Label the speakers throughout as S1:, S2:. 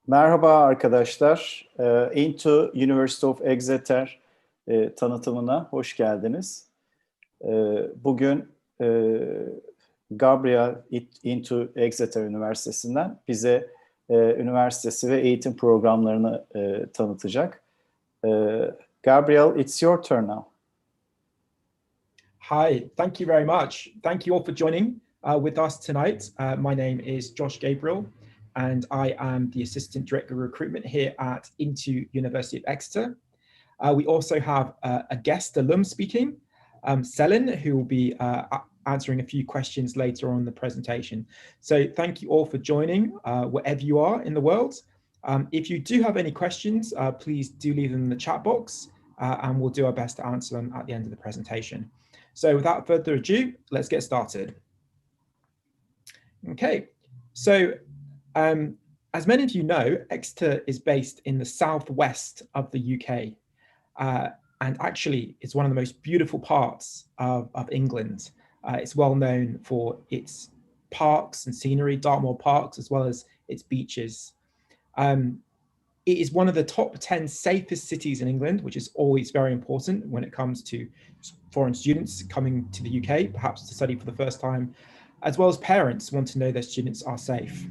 S1: Merhaba arkadaşlar. Into University of Exeter tanıtımına hoş geldiniz. Bugün Gabriel Into Exeter Üniversitesi'nden bize üniversitesi ve eğitim programlarını tanıtacak. Gabriel, it's your turn now.
S2: Hi, thank you very much. Thank you all for joining with us tonight. My name is Josh Gabriel, and I am the Assistant Director of Recruitment here at Into University of Exeter. We also have a guest alum speaking, Selin, who will be answering a few questions later on in the presentation. So thank you all for joining wherever you are in the world. If you do have any questions, please do leave them in the chat box and we'll do our best to answer them at the end of the presentation. So without further ado, let's get started. Okay, so as many of you know, Exeter is based in the southwest of the UK, and actually it's one of the most beautiful parts of England. It's well known for its parks and scenery, Dartmoor parks, as well as its beaches. It is one of the top 10 safest cities in England, which is always very important when it comes to foreign students coming to the UK, perhaps to study for the first time, as well as parents want to know their students are safe.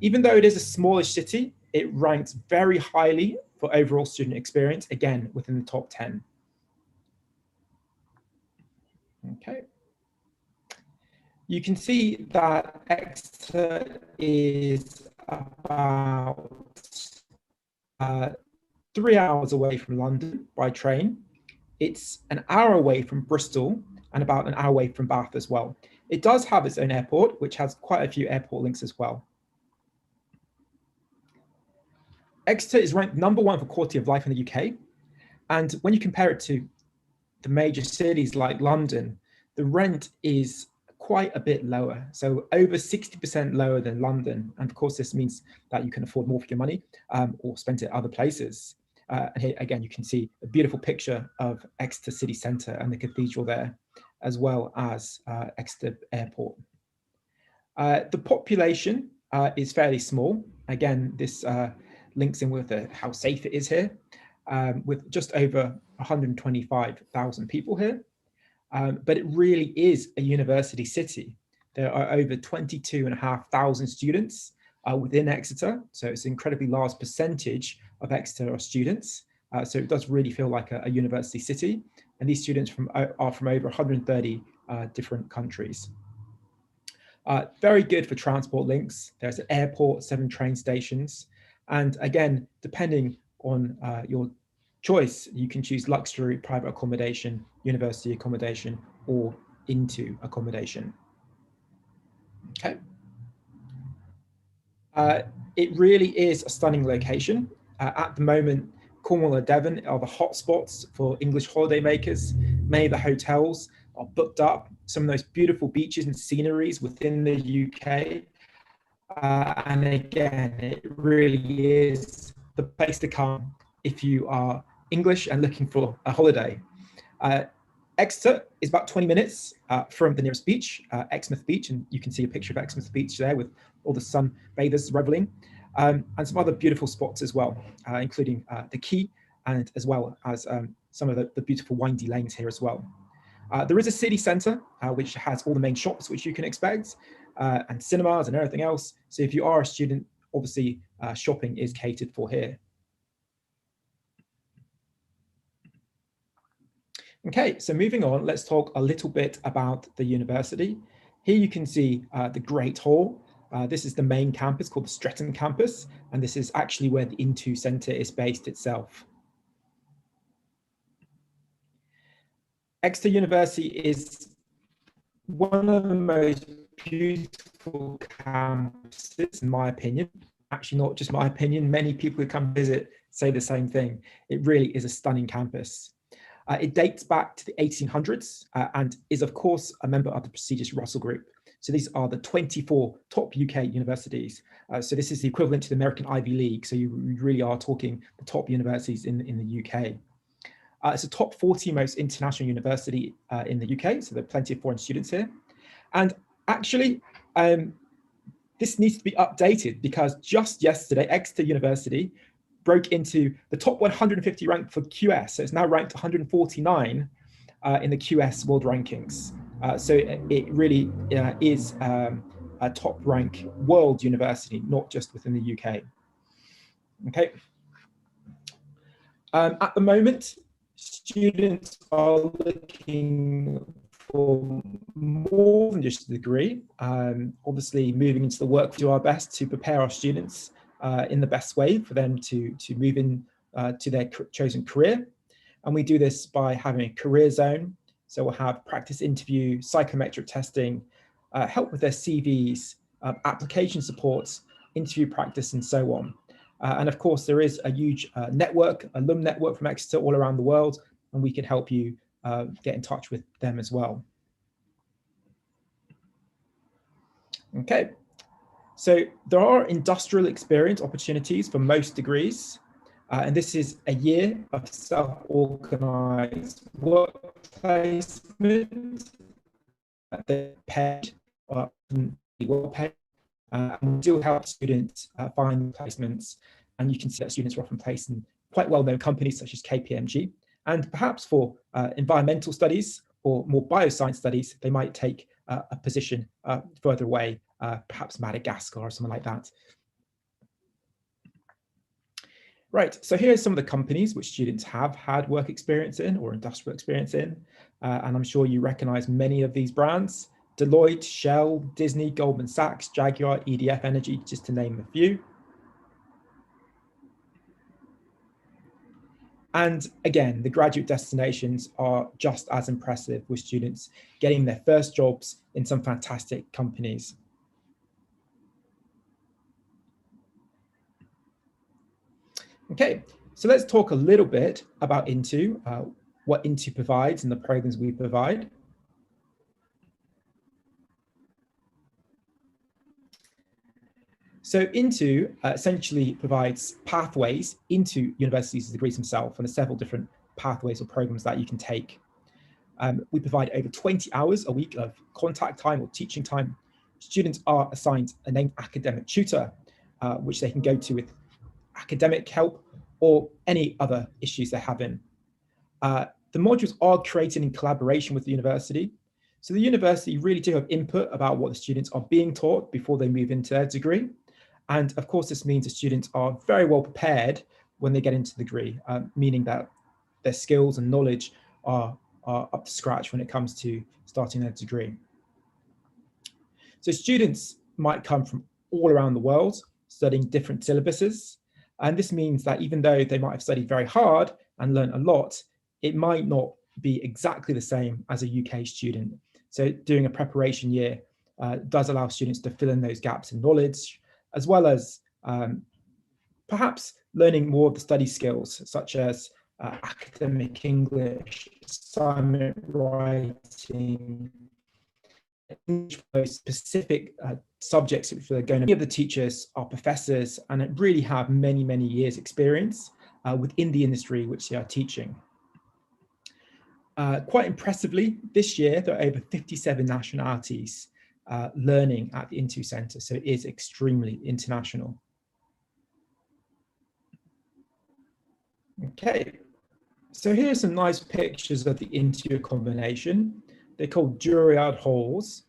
S2: Even though it is a smallish city, it ranks very highly for overall student experience, again, within the top 10. Okay. You can see that Exeter is about 3 hours away from London by train. It's an hour away from Bristol and about an hour away from Bath as well. It does have its own airport, which has quite a few airport links as well. Exeter is ranked #1 for quality of life in the UK. And when you compare it to the major cities like London, the rent is quite a bit lower. So over 60% lower than London. And of course, this means that you can afford more for your money or spend it at other places. And here, again, you can see a beautiful picture of Exeter city centre and the cathedral there, as well as Exeter Airport. The population is fairly small. Again, this links in with how safe it is here, with just over 125,000 people here. But it really is a university city. There are over 22,500 students within Exeter. So it's an incredibly large percentage of Exeter are students. So it does really feel like a university city. And these students are from over 130 different countries. Very good for transport links. There's an airport, 7 train stations. And again, depending on your choice, you can choose luxury private accommodation, university accommodation, or into accommodation. Okay. It really is a stunning location. At the moment, Cornwall and Devon are the hotspots for English holidaymakers. Many of the hotels are booked up. Some of those beautiful beaches and sceneries within the UK. And again, it really is the place to come if you are English and looking for a holiday. Exeter is about 20 minutes from the nearest beach, Exmouth Beach, and you can see a picture of Exmouth Beach there with all the sunbathers reveling, and some other beautiful spots as well, including the quay and as well as some of the beautiful windy lanes here as well. There is a city centre which has all the main shops which you can expect, and cinemas and everything else. So if you are a student, obviously shopping is catered for here. Okay, so moving on, let's talk a little bit about the university. Here you can see the Great Hall. This is the main campus called the Streatham campus, and this is actually where the Into Centre is based itself. Exeter University is one of the most beautiful campuses, in my opinion. Actually, not just my opinion, many people who come visit say the same thing. It really is a stunning campus. It dates back to the 1800s and is, of course, a member of the prestigious Russell Group. So these are the 24 top UK universities. So this is the equivalent to the American Ivy League. So you really are talking the top universities in the UK. It's a top 40 most international university in the UK. So there are plenty of foreign students here. And actually, this needs to be updated because just yesterday, Exeter University broke into the top 150 rank for QS. So it's now ranked 149 in the QS world rankings. So it really is a top rank world university, not just within the UK. Okay. At the moment, students are looking for more than just a degree. Obviously, moving into the work, we do our best to prepare our students in the best way for them to move in to their chosen career. And we do this by having a career zone. So we'll have practice interview, psychometric testing, help with their CVs, application supports, interview practice, and so on. And of course, there is a huge alum network from Exeter all around the world, and we can help you get in touch with them as well. Okay, so there are industrial experience opportunities for most degrees, and this is a year of self-organized work placement. They're paid, well paid, and we do help students find placements, and you can see that students are often placed in quite well-known companies such as KPMG, and perhaps for environmental studies or more bioscience studies, they might take a position further away, perhaps Madagascar or something like that. Right, so here are some of the companies which students have had work experience in or industrial experience in, and I'm sure you recognize many of these brands: Deloitte, Shell, Disney, Goldman Sachs, Jaguar, EDF Energy, just to name a few. And again, the graduate destinations are just as impressive, with students getting their first jobs in some fantastic companies. Okay, so let's talk a little bit about Into, what Into provides and the programs we provide. So Into essentially provides pathways into universities' degrees themselves, and there's several different pathways or programs that you can take. We provide over 20 hours a week of contact time or teaching time. Students are assigned a named academic tutor, which they can go to with academic help or any other issues they're having. The modules are created in collaboration with the university. So the university really do have input about what the students are being taught before they move into their degree. And of course, this means the students are very well prepared when they get into the degree, meaning that their skills and knowledge are up to scratch when it comes to starting their degree. So students might come from all around the world studying different syllabuses. And this means that even though they might have studied very hard and learned a lot, it might not be exactly the same as a UK student. So doing a preparation year does allow students to fill in those gaps in knowledge, as well as perhaps learning more of the study skills, such as academic English, assignment writing, specific subjects which they're going to. Many of the teachers are professors and really have many, many years experience within the industry which they are teaching. Quite impressively, this year there are over 57 nationalities learning at the Into Centre, so it is extremely international. Okay, so here are some nice pictures of the Into accommodation. They're called Juilliard Halls,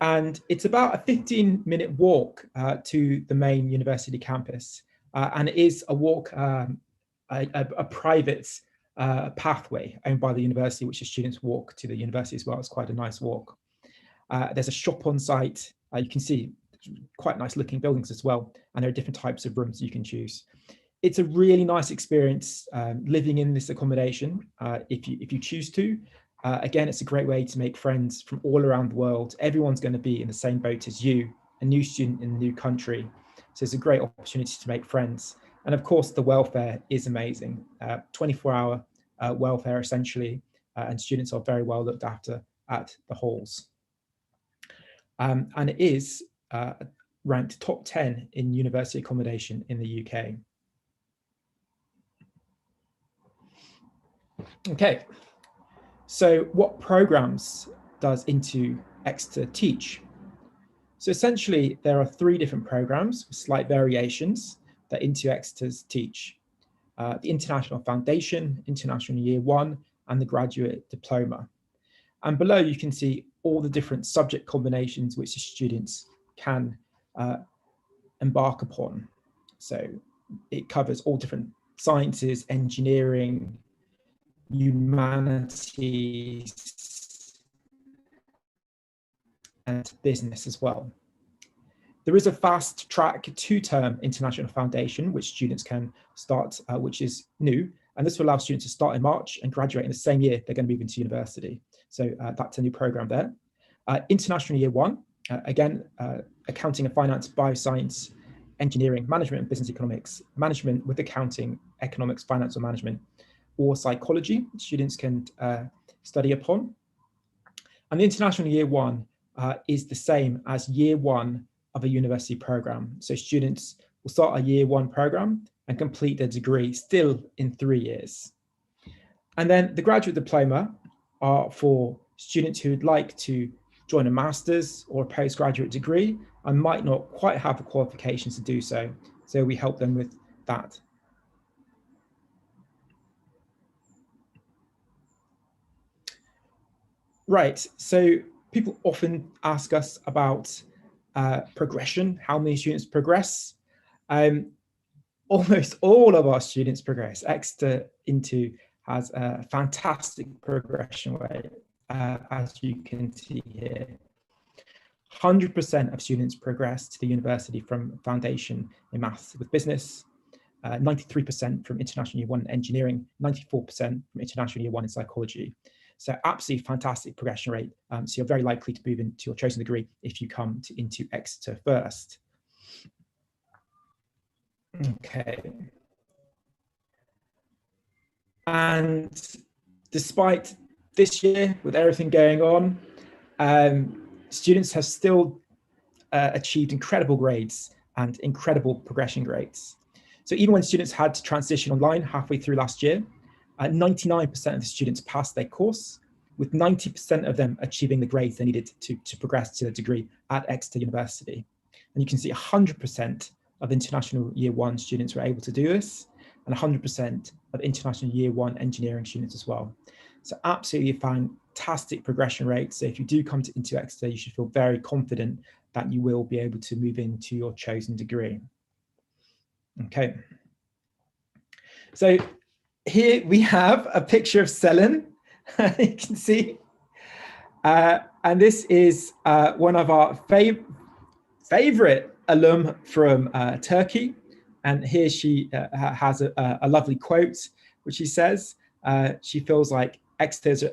S2: and it's about a 15-minute walk to the main university campus, and it is a walk, a private pathway owned by the university, which the students walk to the university as well. It's quite a nice walk. There's a shop on site. You can see quite nice looking buildings as well, and there are different types of rooms you can choose. It's a really nice experience living in this accommodation if you choose to. Again, it's a great way to make friends from all around the world. Everyone's going to be in the same boat as you, a new student in a new country. So it's a great opportunity to make friends. And of course, the welfare is amazing. 24-hour welfare, essentially, and students are very well looked after at the halls. And it is ranked top 10 in university accommodation in the UK. Okay, so what programs does Into Exeter teach? So essentially, there are 3 different programs with slight variations that Into Exeter's teach. The International Foundation, International Year 1, and the Graduate Diploma. And below you can see all the different subject combinations which the students can embark upon. So it covers all different sciences, engineering, humanities, and business as well. There is a fast track 2-term International Foundation, which students can start, which is new. And this will allow students to start in March and graduate in the same year they're going to move into university. So that's a new program there. International Year 1, again, accounting and finance, bioscience, engineering, management and business economics, management with accounting, economics, finance or management, or psychology, students can study upon. And the International Year 1 is the same as Year 1 of a university program. So students will start a Year 1 program and complete their degree still in 3 years. And then the Graduate Diploma are for students who would like to join a master's or a postgraduate degree and might not quite have the qualifications to do so. So we help them with that. Right, so people often ask us about progression, how many students progress. Almost all of our students progress. Exeter Into has a fantastic progression rate, as you can see here. 100% of students progress to the university from foundation in maths with business, 93% from International Year 1 in engineering, 94% from International Year 1 in psychology. So absolutely fantastic progression rate. So you're very likely to move into your chosen degree if you come into Exeter first. Okay. And despite this year, with everything going on, students have still achieved incredible grades and incredible progression grades. So even when students had to transition online halfway through last year, 99% of the students passed their course, with 90% of them achieving the grades they needed to progress to the degree at Exeter University. And you can see 100% of International Year 1 students were able to do this, and 100% of International Year 1 engineering students as well. So absolutely fantastic progression rate. So if you do come into Exeter, you should feel very confident that you will be able to move into your chosen degree. Okay. So here we have a picture of Selin, you can see. And this is one of our favorite alum from Turkey. And here she has a lovely quote, which she says, she feels like Exeter's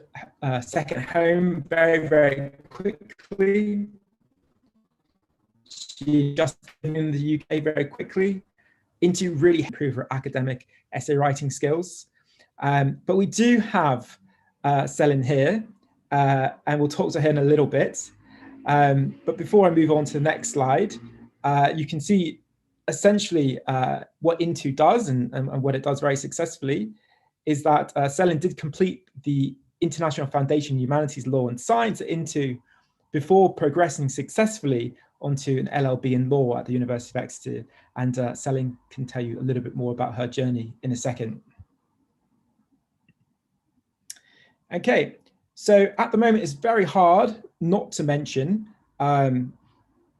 S2: second home very, very quickly. She adjusted in the UK very quickly into really improve her academic essay writing skills. But we do have Selin here, and we'll talk to her in a little bit. But before I move on to the next slide, you can see essentially what Into does and what it does very successfully is that Selin did complete the International Foundation Humanities Law and Science at Into before progressing successfully onto an LLB in law at the University of Exeter. And Selin can tell you a little bit more about her journey in a second. Okay, so at the moment, it's very hard not to mention the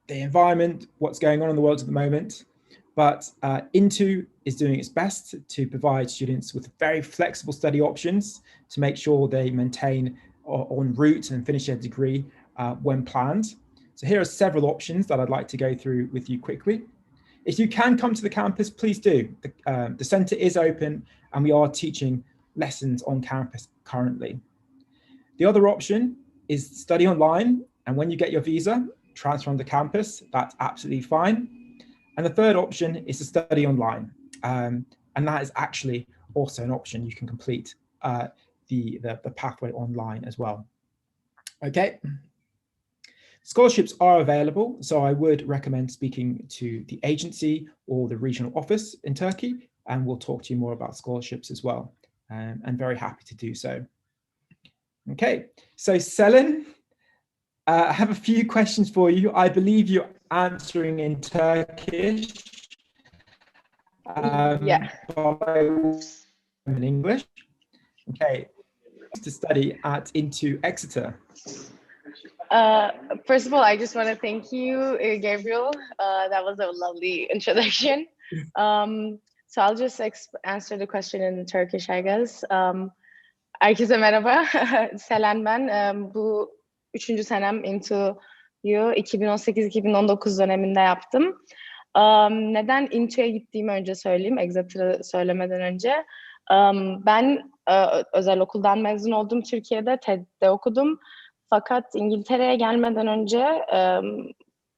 S2: environment, what's going on in the world at the moment, but Into is doing its best to provide students with very flexible study options to make sure they maintain en route and finish their degree when planned. So here are several options that I'd like to go through with you quickly. If you can come to the campus, please do. The centre is open and we are teaching lessons on campus currently. The other option is study online, and when you get your visa, transfer on the campus, that's absolutely fine. And the third option is to study online, and that is actually also an option. You can complete the pathway online as well. Okay. Scholarships are available, so I would recommend speaking to the agency or the regional office in Turkey, and we'll talk to you more about scholarships as well, and very happy to do so. Okay, so Selin, I have a few questions for you. I believe you're answering in Turkish.
S3: Yeah.
S2: In English. Okay. To study at into Exeter.
S3: First of all, I just want to thank you, Gabriel. That was a lovely introduction. So I'll just answer the question in Turkish, I guess. Herkese merhaba. Selen ben. Bu 3. senem Into'yu 2018-2019 döneminde yaptım. Neden Into'ya gittiğimi önce söyleyeyim, Exeter'ı söylemeden önce. Ben özel okuldan mezun oldum Türkiye'de, TED'de okudum. Fakat İngiltere'ye gelmeden önce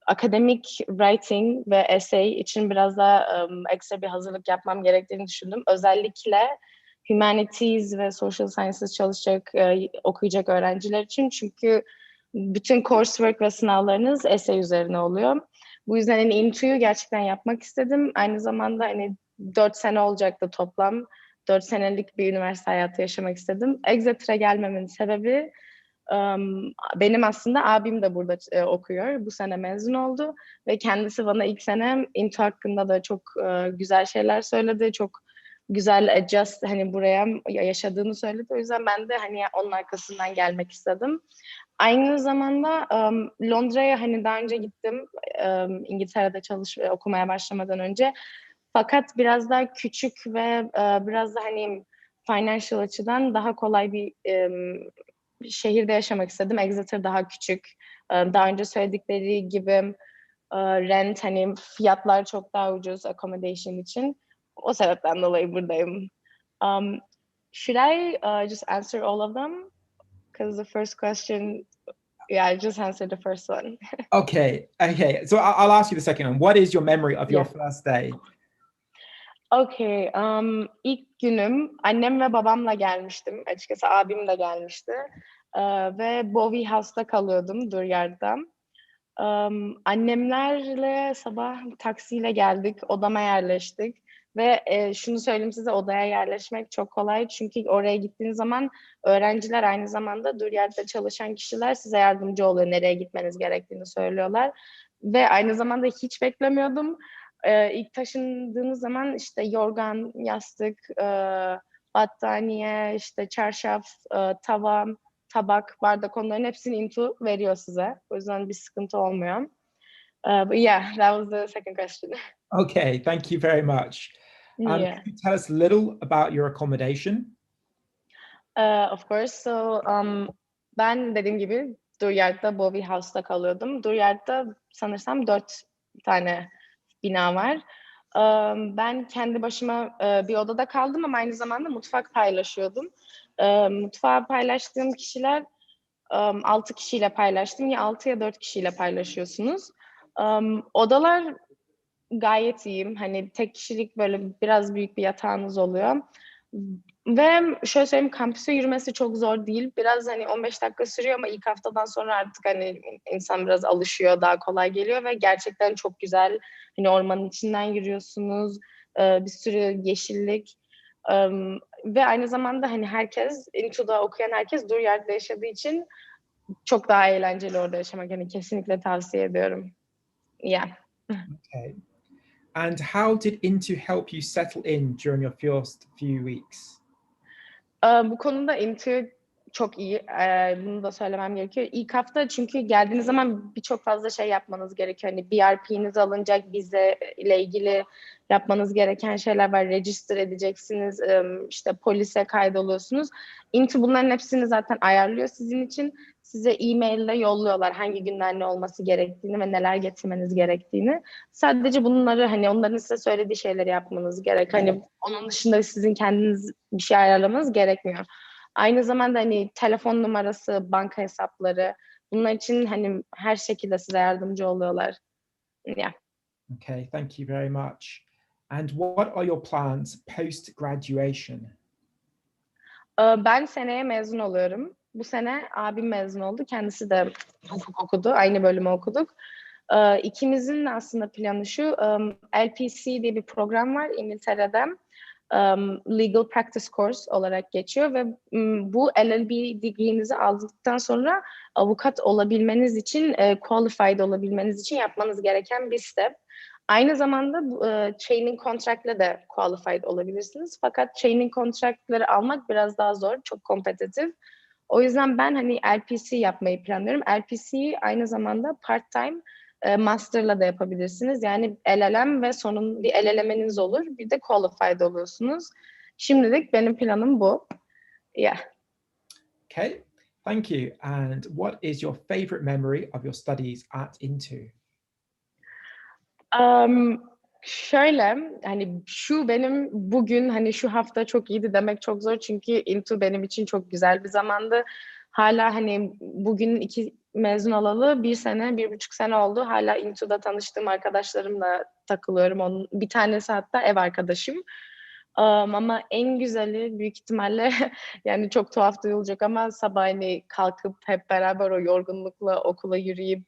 S3: akademik writing ve essay için biraz daha ekstra bir hazırlık yapmam gerektiğini düşündüm. Özellikle humanities ve social sciences çalışacak, okuyacak öğrenciler için. Çünkü bütün coursework ve sınavlarınız essay üzerine oluyor. Bu yüzden hani Into'yu gerçekten yapmak istedim. Aynı zamanda hani 4 sene olacaktı toplam. 4 senelik bir üniversite hayatı yaşamak istedim. Exeter'a gelmemin sebebi benim aslında abim de burada okuyor. Bu sene mezun oldu ve kendisi bana ilk sene Into hakkında da çok güzel şeyler söyledi. Çok güzel adjust hani buraya yaşadığını söyledi. O yüzden ben de hani onun arkasından gelmek istedim. Aynı zamanda Londra'ya hani daha önce gittim. İngiltere'de okumaya başlamadan önce. Fakat biraz daha küçük ve biraz da hani financial açıdan daha kolay bir şehirde yaşamak istedim. Exeter daha küçük. Daha önce söyledikleri gibi rent hani fiyatlar çok daha ucuz accommodation için. O sebepten dolayı buradayım. Should I just answer all of them? Because the first question, yeah, I just answered the first one.
S2: Okay. So I'll ask you the second one. What is your memory of your first day?
S3: Okay. İlk günüm annem ve babamla gelmiştim. Açıkçası abim de gelmişti. Ve Bowie House'da kalıyordum Duryard'da. Annemlerle sabah taksiyle geldik. Odama yerleştik. Ve şunu söyleyeyim size, odaya yerleşmek çok kolay. Çünkü oraya gittiğiniz zaman öğrenciler aynı zamanda Duryard'da çalışan kişiler size yardımcı oluyor. Nereye gitmeniz gerektiğini söylüyorlar. Ve aynı zamanda hiç beklemiyordum. İlk taşındığınız zaman işte yorgan, yastık, battaniye, işte çarşaf, tava, tabak, bardak, onların hepsini Into veriyor size. O yüzden bir sıkıntı olmuyor. But yeah, that was the second question.
S2: Okay, thank you very much.
S3: Yeah.
S2: Can you tell us a little about your accommodation?
S3: Of course. So, ben dediğim gibi Duryard'da Bowie House'da kalıyordum. Duryard'da sanırsam 4 tane bina var. Ben kendi başıma bir odada kaldım ama aynı zamanda mutfak paylaşıyordum. Mutfağı paylaştığım kişiler 6 kişiyle paylaştım. Ya 6 ya 4 kişiyle paylaşıyorsunuz. Odalar gayet iyiyim. Hani tek kişilik böyle biraz büyük bir yatağınız oluyor. Ve şöyle söyleyeyim, kampüse yürümesi çok zor değil. Biraz hani 15 dakika sürüyor ama ilk haftadan sonra artık hani insan biraz alışıyor, daha kolay geliyor ve gerçekten çok güzel. Hani ormanın içinden yürüyorsunuz, bir sürü yeşillik. Ve aynı zamanda hani herkes, Into'da okuyan herkes Duryard'da yaşadığı için çok daha eğlenceli orada yaşamak. Yani kesinlikle tavsiye ediyorum. Yeah.
S2: Okay. And how did Into help you settle in during your first few weeks?
S3: Bu konuda Into çok iyi. Bunu da söylemem gerekiyor. İlk hafta çünkü geldiğiniz zaman birçok fazla şey yapmanız gerekiyor. Hani BRP'niz alınacak, vize ile ilgili yapmanız gereken şeyler var. Register edeceksiniz, işte polise kaydoluyorsunuz. Into bunların hepsini zaten ayarlıyor sizin için. Size e-mail ile yolluyorlar hangi günler ne olması gerektiğini ve neler getirmeniz gerektiğini. Sadece bunları hani onların size söylediği şeyleri yapmanız gerek. Hani onun dışında sizin kendiniz bir şey ayarlamanız gerekmiyor. Aynı zamanda hani telefon numarası, banka hesapları, bunlar için hani her şekilde size yardımcı oluyorlar. Yeah.
S2: Okay, thank you very much. And what are your plans post graduation?
S3: Ben seneye mezun oluyorum. Bu sene abim mezun oldu. Kendisi de hukuk okudu. Aynı bölümü okuduk. İkimizin aslında planı şu. LPC diye bir program var İngiltere'de. Legal Practice Course olarak geçiyor ve bu LLB degree'nizi aldıktan sonra avukat olabilmeniz için, qualified olabilmeniz için yapmanız gereken bir step. Aynı zamanda training contract'le de qualified olabilirsiniz. Fakat training contract'ları almak biraz daha zor, çok kompetitif. O yüzden ben hani LPC yapmayı planlıyorum. LPC'yi aynı zamanda part-time master'la da yapabilirsiniz. Yani LLM ve sonun bir LLM'iniz olur. Bir de qualified oluyorsunuz. Şimdilik benim planım bu. Yeah.
S2: Okay, thank you. And what is your favorite memory of your studies at Into?
S3: Şöyle, hani şu benim bugün, hani şu hafta çok iyiydi demek çok zor çünkü Into benim için çok güzel bir zamandı. Hala hani bugün mezun olalı 1,5 sene oldu. Hala Into'da tanıştığım arkadaşlarımla takılıyorum. Bir tanesi hatta ev arkadaşım. Ama en güzeli büyük ihtimalle yani çok tuhaf duyulacak ama sabahleyin kalkıp hep beraber o yorgunlukla okula yürüyüp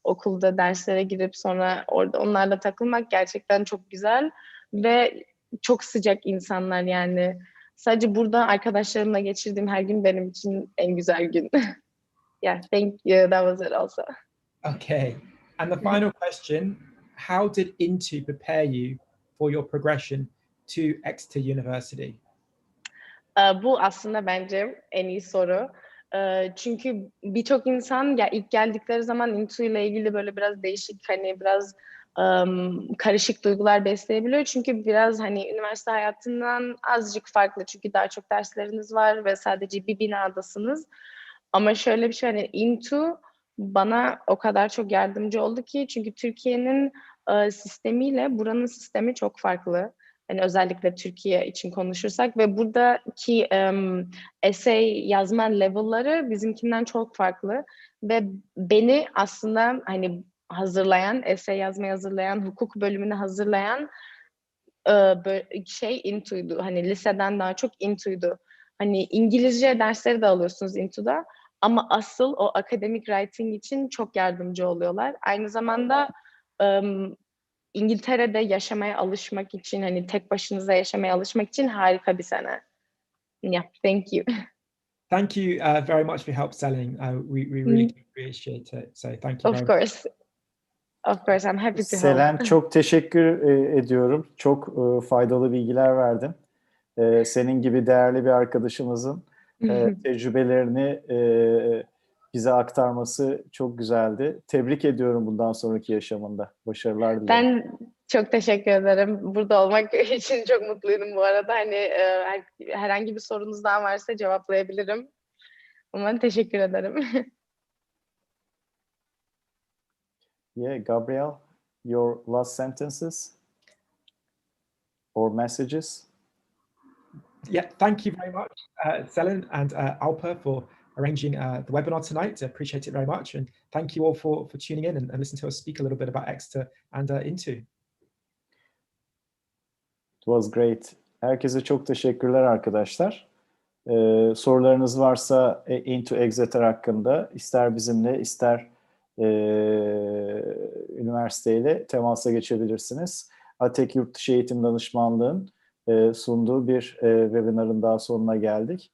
S3: okulda derslere girip sonra orada onlarla takılmak gerçekten çok güzel ve çok sıcak insanlar yani. Sadece burada arkadaşlarımla geçirdiğim her gün benim için en güzel gün. Yeah, thank you. That was it also.
S2: Okay, and the final question, how did Into prepare you for your progression to Exeter University?
S3: Bu aslında bence en iyi soru. Çünkü birçok insan ya ilk geldikleri zaman Into ile ilgili böyle biraz değişik, hani biraz karışık duygular besleyebiliyor. Çünkü biraz hani üniversite hayatından azıcık farklı. Çünkü daha çok dersleriniz var ve sadece bir binadasınız. Ama şöyle bir şey, hani Into bana o kadar çok yardımcı oldu ki, çünkü Türkiye'nin sistemiyle buranın sistemi çok farklı. Yani özellikle Türkiye için konuşursak ve buradaki essay yazma level'ları bizimkinden çok farklı ve beni aslında hani hazırlayan, essay yazmaya hazırlayan, hukuk bölümünü hazırlayan Into'ydu. Hani liseden daha çok Into'ydu. Hani İngilizce dersleri de alıyorsunuz Into'da ama asıl o akademik writing için çok yardımcı oluyorlar. Aynı zamanda İngiltere'de yaşamaya alışmak için, hani tek başınıza yaşamaya alışmak için harika bir sene. Yeah, thank you.
S2: Thank you very much for your help selling. We really appreciate it. So thank you very
S3: Of
S2: much.
S3: course. Of course, I'm happy to help.
S1: Selen, çok teşekkür ediyorum. Çok faydalı bilgiler verdin. Senin gibi değerli bir arkadaşımızın tecrübelerini bize aktarması çok güzeldi. Tebrik ediyorum bundan sonraki yaşamında. Başarılar dilerim.
S3: Ben çok teşekkür ederim. Burada olmak için çok mutluydum bu arada. Hani herhangi bir sorunuz daha varsa cevaplayabilirim. Ama teşekkür ederim.
S1: Yeah, Gabriel, your last sentences or messages?
S2: Yeah, thank you very much, Selin and Alpa, for arranging the webinar tonight. I appreciate it very much. And thank you all for tuning in and listening to us speak a little bit about Exeter and Into.
S1: It was great. Herkese çok teşekkürler arkadaşlar. Sorularınız varsa Into Exeter hakkında ister bizimle ister üniversiteyle temasa geçebilirsiniz. ATEK Yurtdışı Eğitim Danışmanlığı'nın sunduğu bir webinarın daha sonuna geldik.